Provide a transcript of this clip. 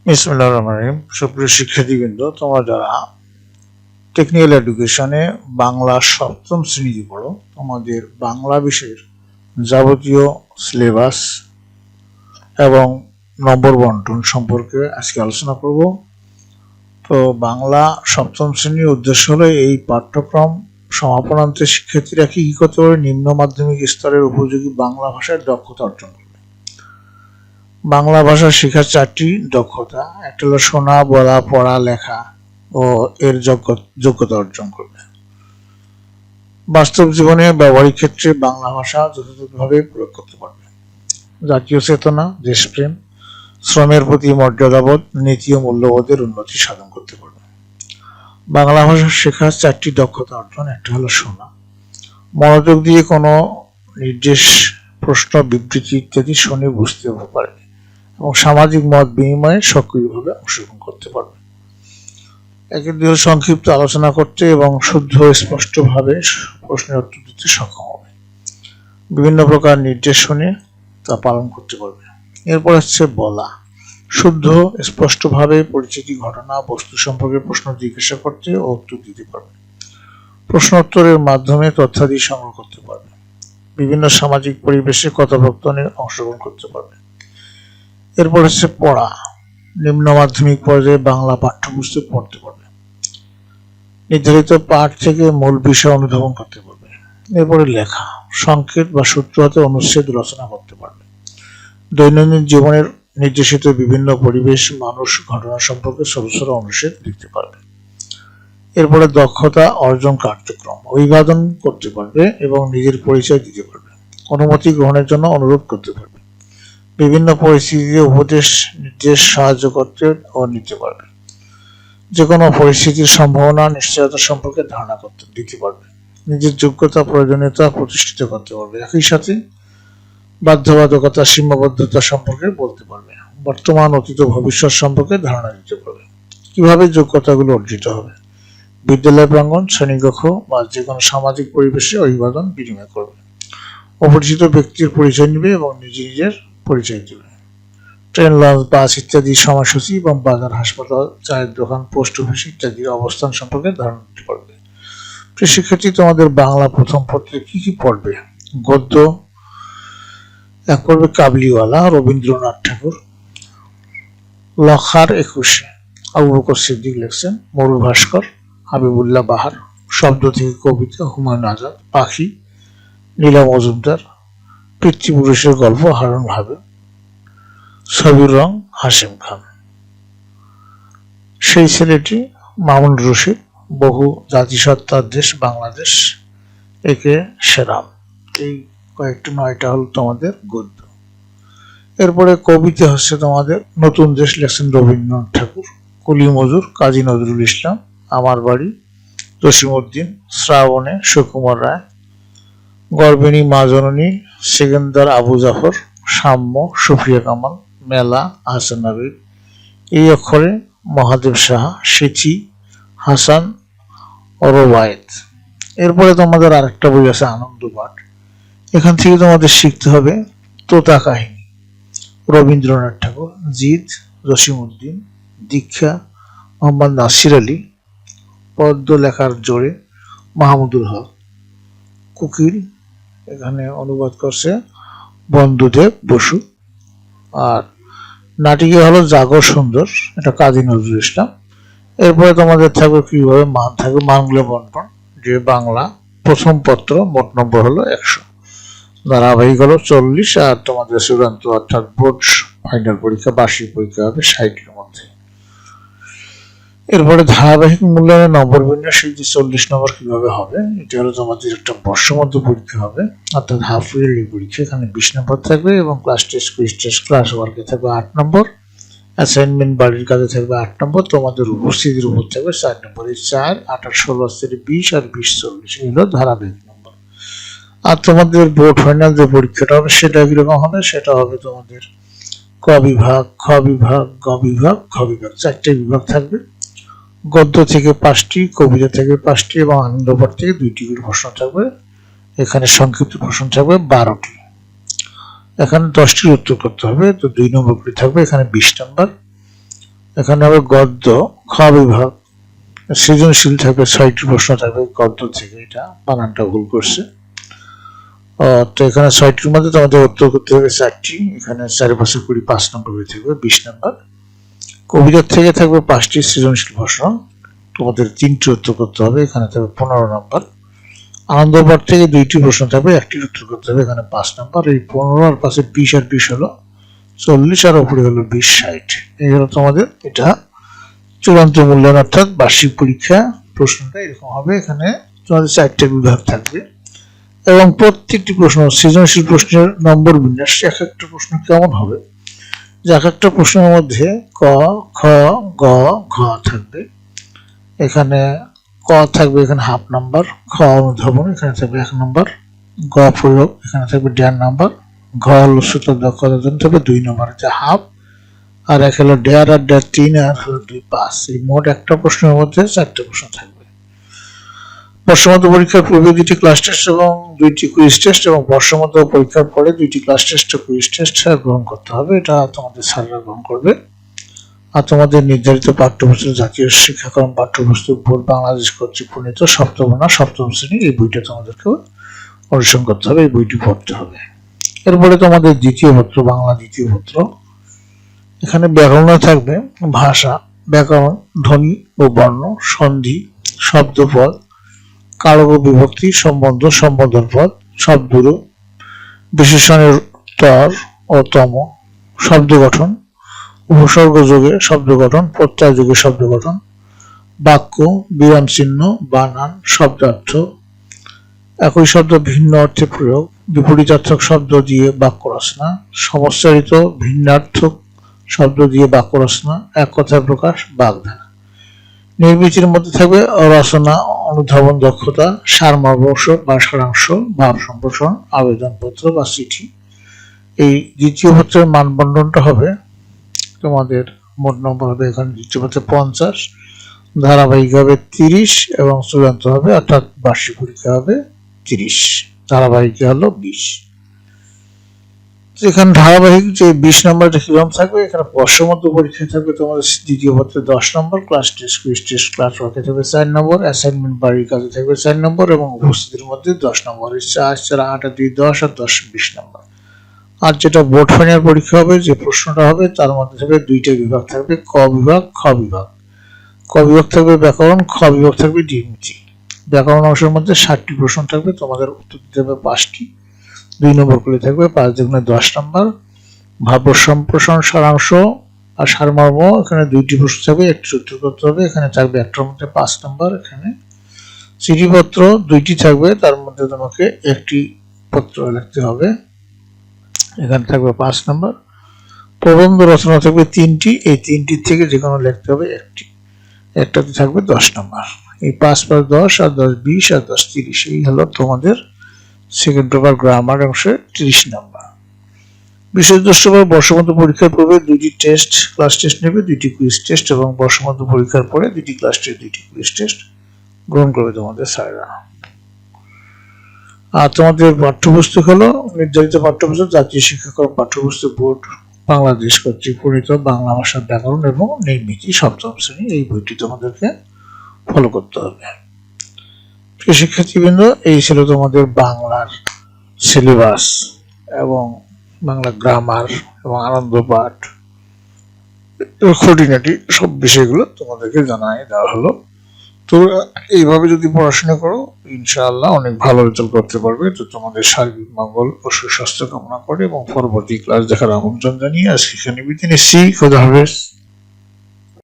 বিসমিল্লাহির রহমানির রহিম। সুপ্রিয় শিক্ষার্থীবৃন্দ, তোমরা যারা টেকনিক্যাল এডুকেশনে বাংলা সপ্তম শ্রেণীতে পড়ো, তোমাদের বাংলা বিষয়ের যাবতীয় সিলেবাস এবং নম্বর বন্টন সম্পর্কে আজকে আলোচনা করব। তো বাংলা সপ্তম শ্রেণীর উদ্দেশ্য হলো এই পাঠ্যক্রম সমাপনান্তে শিক্ষার্থীরা কি করতে পারবে, নিম্ন মাধ্যমিক স্তরের উপযোগী বাংলা ভাষার দক্ষতা অর্জন করবে। বাংলা ভাষা শেখার চারটি দক্ষতা, একটা হলো শোনা, বলা, পড়া, লেখা ও এর যোগ্যতা অর্জন করবে। বাস্তব জীবনে ব্যবহারিক ক্ষেত্রে বাংলা ভাষা যথাযথভাবে প্রয়োগ করতে পারবে। জাতীয় চেতনা, দেশপ্রেম, শ্রমের প্রতি মর্যাদাবোধ, নীতি ও মূল্যবোধের উন্নতি সাধন করতে পারবে। বাংলা ভাষা শেখার চারটি দক্ষতা অর্জন, একটা হলো শোনা, মনোযোগ দিয়ে কোনো নির্দেশ, প্রশ্ন, বিবৃতি ইত্যাদি শুনে বুঝতে পারে এবং সামাজিক মত বিনিময়ে সক্রিয়ভাবে অংশগ্রহণ করতে পারবে। একে দুই সংক্ষিপ্ত আলোচনা করতে এবং শুদ্ধ স্পষ্টভাবে প্রশ্নের উত্তর দিতে সক্ষম হবে। বিভিন্ন প্রকার নির্দেশ শুনে তা পালন করতে পারবে। এরপর হচ্ছে বলা, শুদ্ধ স্পষ্টভাবে পরিচিতি, ঘটনা, বস্তু সম্পর্কে প্রশ্ন জিজ্ঞাসা করতে ও উত্তর দিতে পারবে। প্রশ্নোত্তরের মাধ্যমে তথ্যাদি সংগ্রহ করতে পারবে। বিভিন্ন সামাজিক পরিবেশে কথোপকথনে অংশগ্রহণ করতে পারবে। এরপর হচ্ছে পড়া, নিম্ন মাধ্যমিক পর্যায়ে বাংলা পাঠ্যপুস্তক পড়তে পারবে। নির্ধারিত পাঠ থেকে মূল বিষয় অনুধাবন করতে পারবে। এরপরে লেখা, সংকেত বা সূত্র হাতে অনুচ্ছেদ রচনা করতে পারবে। দৈনন্দিন জীবনের নির্দেশিত বিভিন্ন পরিবেশ, মানুষ, ঘটনা সম্পর্কে ছোট ছোট অনুচ্ছেদ লিখতে পারবে। এরপরে দক্ষতা অর্জন কার্যক্রম, অভিবাদন করতে পারবে এবং নিজের পরিচয় দিতে পারবে। অনুমতি গ্রহণের জন্য অনুরোধ করতে পারবে। বিভিন্ন পরিস্থিতিতে উপদেশ, নির্দেশ, সাহায্য করতে ও নিতে পারবে। যে কোনো পরিস্থিতির সম্ভাবনা, নিশ্চয়তা সম্পর্কে ধারণা দিতে পারবে। নিজের যোগ্যতা, প্রয়োজনীয়তা প্রতিষ্ঠিত করতে পারবে। একই সাথে বাধ্যবাধকতা, সীমাবদ্ধতা সম্পর্কে বলতে পারবে। বর্তমান, অতীত, ভবিষ্যৎ সম্পর্কে ধারণা দিতে পারবে। কিভাবে যোগ্যতাগুলো অর্জিত হবে? বিদ্যালয় প্রাঙ্গণ, শ্রেণীকক্ষ বা যে কোনো সামাজিক পরিবেশে অভিবাদন বিনিময় করবে। অপরিচিত ব্যক্তির পরিচয় নেবে এবং নিজের পরিচয় দেবে। ট্রেন, লঞ্চ, বাস ইত্যাদি সময়সূচি এবং বাজার, হাসপাতাল, চায়ের দোকান, পোস্ট অফিস ইত্যাদির অবস্থান সম্পর্কে ধারণা দিতে পারবে। প্রিয় শিক্ষার্থী, তোমাদের বাংলা প্রথম পত্রে কি কি পড়বে? গদ্য, এক পড়বে কাবলিওয়ালা, রবীন্দ্রনাথ ঠাকুর। লখার 21, আবু বকর সিদ্দিক লিখছেন। মরু ভাস্কর, হাবিবুল্লাহ বাহার। শব্দ থেকে কবিতা, হুমায়ুন আজাদ। পাখি, নীলা মজুমদার। পিতৃপুরুষের গল্প, হারুন হাবিব। ছবির রং, হাশিম খান। সেই ছেলেটি, মামুন রশিদ। বহু জাতিসত্তার দেশ বাংলাদেশ, একে সেরাম। এই কয়েকটি 9টা হল তোমাদের গদ্য। এরপরে কবিতা হচ্ছে তোমাদের নতুন দেশ লিখছেন রবীন্দ্রনাথ ঠাকুর। কুলি মজুর, কাজী নজরুল ইসলাম। আমার বাড়ি, জসিমউদ্দিন। শ্রাবণে, সুকুমার রায়। গর্বিণী মা জননী, সেকেন্দার আবু জাফর। সাম্য, সুফিয়া কামাল। মেলা, আহসান নাবিল। এই অক্ষরে, মহাদেব সাহা। সিথি, হাসান অরোবায়েত। এরপরে তোমাদের আরেকটা বই আছে আনন্দ পাঠ। এখান থেকে তোমাদের শিখতে হবে তোতা কাহিনী, রবীন্দ্রনাথ ঠাকুর। জিদ, জসিমউদ্দিন। দীক্ষা, মোহাম্মদ নাসির আলী। পদ্য লেখার জোরে, মাহমুদুল হক। কুকিল, এখানে অনুবাদ করছে বন্ধুদেব বসু। আর নাটিকা হলো জাগর সুন্দর, এটা কাজী নজরুল ইসলাম। এরপরে তোমাদের থাকবে কিভাবে মান থাকবে, মানগুলো বন্টন, যে বাংলা প্রথম পত্র, মোট নম্বর হলো 100, ধারাবাহিক হলো 40, আর তোমাদের চূড়ান্ত অর্থাৎ বোর্ড ফাইনাল পরীক্ষা, বার্ষিক পরীক্ষা হবে 60-এর মধ্যে। এরপরে ধারাবাহিক মূল্যায়নের নম্বর বিন্যাস, এই যে 40 নম্বর কিভাবে হবে, এটা হলো তোমাদের একটা বর্ষমধ্য পরীক্ষা হবে, অর্থাৎ হাফ ইয়ারলি পরীক্ষা। এখানে 20 নম্বর থাকবে এবং class test, quiz test, class ওয়ার্কে থাকবে 8 নম্বর। অ্যাসাইনমেন্ট, বাড়ির কাজে থাকবে 8 নম্বর। তোমাদের উপস্থিতির উপর থাকবে 4 নম্বর। এই 4, 8 আর 16, 20 আর 20, 40 এগুলো ধারাবাহিক নম্বর। আর তোমাদের বোর্ড ফাইনাল যে পরীক্ষাটা হবে সেটা কিরকম হবে, সেটা হবে তোমাদের ক বিভাগ, খ বিভাগ, গ বিভাগ, ঘ বিভাগ, 4টে বিভাগ থাকবে। গদ্য থেকে 5টি, কবিতা থেকে 5টি এবং আনন্দ পাঠ থেকে 2টি করে প্রশ্ন থাকবে। এখানে সংক্ষিপ্ত প্রশ্ন থাকবে 12টি। এখানে 10টির উত্তর করতে হবে, তো 2 নম্বর করে থাকবে। এখানে 20 নম্বর। এখানে হবে গদ্য খ বিভাগ, সৃজনশীল থাকবে 6টি প্রশ্ন থাকবে গদ্য থেকে, এটা বানানটা ভুল করছে। তো এখানে 6টির মধ্যে তোমাদের উত্তর করতে হবে 4টি, এখানে 4 5 20 5 নম্বর হয়ে থাকবে 20 নম্বর। কবিতার থেকে থাকবে 5টি সৃজনশীল প্রশ্ন, তোমাদের 3টি উত্তর করতে হবে, এখানে থাকবে 15 নম্বর। আনন্দপাঠ থেকে 2টি প্রশ্ন থাকবে, 1টির উত্তর করতে হবে, এখানে 5 নম্বর। এই 15 আর 5 20 আর 20 হলো 40, আর উপরে হলো 20 60। এই হলো তোমাদের এটা চূড়ান্ত মূল্যায়ন, অর্থাৎ বার্ষিক পরীক্ষা। প্রশ্নটা এরকম হবে, এখানে তোমাদের 4টা বিভাগ থাকবে এবং প্রত্যেকটি প্রশ্ন সৃজনশীল প্রশ্নের নম্বর বিন্যাস এক একটা প্রশ্ন কেমন হবে, যে এক একটা প্রশ্নের মধ্যে ক খ গ ঘ থাকবে, এখানে ক থাকবে এখানে হাফ নাম্বার, খ অনুধাবন এখানে থাকবে 1 নাম্বার, গ প্রয়োগ এখানে থাকবে 1.5 নাম্বার, ঘ হলো সূত্র দক্ষতার জন্য থাকবে 2 নাম্বার, যা হাফ, আর 1 হলো 1.5 আর 1.5 3 আর হলো 2 5। এই মোট একটা প্রশ্নের মধ্যে 4টা প্রশ্ন থাকবে। বর্ষমধ্য পরীক্ষার পূর্বে 2টি ক্লাস টেস্ট এবং 2টি কুইজ টেস্ট, এবং বর্ষমধ্য পরীক্ষার পরে 2টি ক্লাস টেস্ট ও কুইজ টেস্ট গ্রহণ করতে হবে, এটা তোমাদের স্যাররা গ্রহণ করবে। আর তোমাদের নির্ধারিত পাঠ্যপুস্তক জাতীয় শিক্ষাক্রম পাঠ্যপুস্তক বোর্ড বাংলাদেশ কর্তৃক প্রণীত সপ্তম না সপ্তম শ্রেণী, এই বইটা তোমাদেরকে অনুসরণ করতে হবে, এই বইটি পড়তে হবে। এরপরে তোমাদের দ্বিতীয় পত্র, বাংলা দ্বিতীয় পত্র, এখানে ব্যাকরণে থাকবে ভাষা, ব্যাকরণ, ধ্বনি ও বর্ণ, সন্ধি, শব্দপদ, কারক ও বিভক্তি, সম্বন্ধ, সম্বোধন পদ, শব্দরূ, বিশেষণের তর ও তম, শব্দ গঠন, উপসর্গ যোগে শব্দ গঠন, প্রত্যয় যোগে শব্দ গঠন, বাক্য, বিরাম চিহ্ন, বানান, শব্দার্থ, একই শব্দ ভিন্ন অর্থে প্রয়োগ, বিপরীতার্থক শব্দ দিয়ে বাক্য রচনা, সমস্যায়িত ভিন্নার্থক শব্দ দিয়ে বাক্য রচনা, এক কথায় প্রকাশ, বাগধারা। নির্মিতির মধ্যে থাকবে রচনা, অনুধাবন দক্ষতা, সারমর্মক বা সারাংশ, ভাব সম্প্রসারণ, আবেদনপত্র বা চিঠি। এই দ্বিতীয় পত্রের মানবন্ধনটা হবে তোমাদের মোট নম্বর হবে এখানে দ্বিতীয় পত্রে 50, ধারাবাহিক হবে 30 এবং চূড়ান্ত হবে অর্থাৎ বার্ষিক পরীক্ষা হবে 30, ধারাবাহিক হলো 20। এখানে ধারাবাহিক যে 20 নম্বরটা কিরকম থাকবে, এখানে বর্ষমধ্য পরীক্ষায় থাকবে তোমাদের দ্বিতীয় পত্রে 10 নম্বর, class test quiz test class ওয়ার্কে থাকবে 4 নম্বর, অ্যাসাইনমেন্ট বাড়ির কাজে থাকবে 4 নম্বর এবং উপস্থিতির মধ্যে 10 নম্বর, 4 4 8 আর 2 10 আর 10 20 নম্বর। আর যেটা বোর্ড ফাইনাল পরীক্ষা হবে, যে প্রশ্নটা হবে তার মধ্যে থাকবে 2টা বিভাগ থাকবে, ক বিভাগ খ বিভাগ। ক বিভাগ থাকবে ব্যাকরণ, খ বিভাগ থাকবে দ্বিমিতি। ব্যাকরণ অংশের মধ্যে 60টি প্রশ্ন থাকবে, তোমাদের উত্তর দিতে হবে 5টি, 2 নম্বর করে থাকবে, 5 দুগুণে 10 নম্বর। ভাব সম্প্রসারণ, সারাংশ আর সারমর্ম, এখানে 2টি প্রশ্ন থাকবে, 1টি উত্তর করতে হবে, এখানে থাকবে 1টার মধ্যে 5 নম্বর। এখানে চিঠিপত্র 2টি থাকবে, তার মধ্যে তোমাকে 1টি পত্র লিখতে হবে, এখানে থাকবে 5 নম্বর। প্রবন্ধ রচনা থাকবে 3টি, এই 3টির থেকে যে কোনো লিখতে হবে 1টি, একটাতে থাকবে 10 নম্বর। এই 5 5 10 আর 10 20 আর 10 30, এই হলো তোমাদের সেকেন্ড পেপার গ্রামার অংশে 30 নম্বর। বিশেষ দ্রষ্টব্য, বর্ষমধ্য পরীক্ষার পূর্বে 2টি টেস্ট ক্লাস টেস্ট নেবে, 2টি কুইজ টেস্ট, এবং বর্ষমধ্য পরীক্ষার পরে 2টি ক্লাস টেস্ট 2টি কুইজ টেস্ট গ্রহণ করবে তোমাদের স্যাররা। আর তোমাদের পাঠ্যপুস্তক হলো নির্ধারিত পাঠ্যপুস্তক জাতীয় শিক্ষাক্রম পাঠ্যপুস্তক বোর্ড বাংলাদেশ কর্তৃক প্রণীত বাংলা ভাষার ব্যাকরণ এবং নির্মিতি সপ্তম শ্রেণী, এই বইটি তোমাদেরকে ফলো করতে হবে। প্রিয় শিক্ষার্থীবৃন্দ, এই ছিল তোমাদের বাংলার সিলেবাস এবং বাংলা গ্রামার এবং আনন্দ পাঠ, খুঁটিনাটি সব বিষয়গুলো তোমাদেরকে জানাই দেওয়া হলো। তো এইভাবে যদি পড়াশোনা করো ইনশাআল্লাহ অনেক ভালো রেজাল্ট করতে পারবে। তো তোমাদের সার্বিক মঙ্গল ও সুস্বাস্থ্য কামনা করে এবং পরবর্তী ক্লাস দেখার আমন্ত্রণ জানিয়ে আজকে এখানে বিদায় নিচ্ছি। খোদা হাফেজ।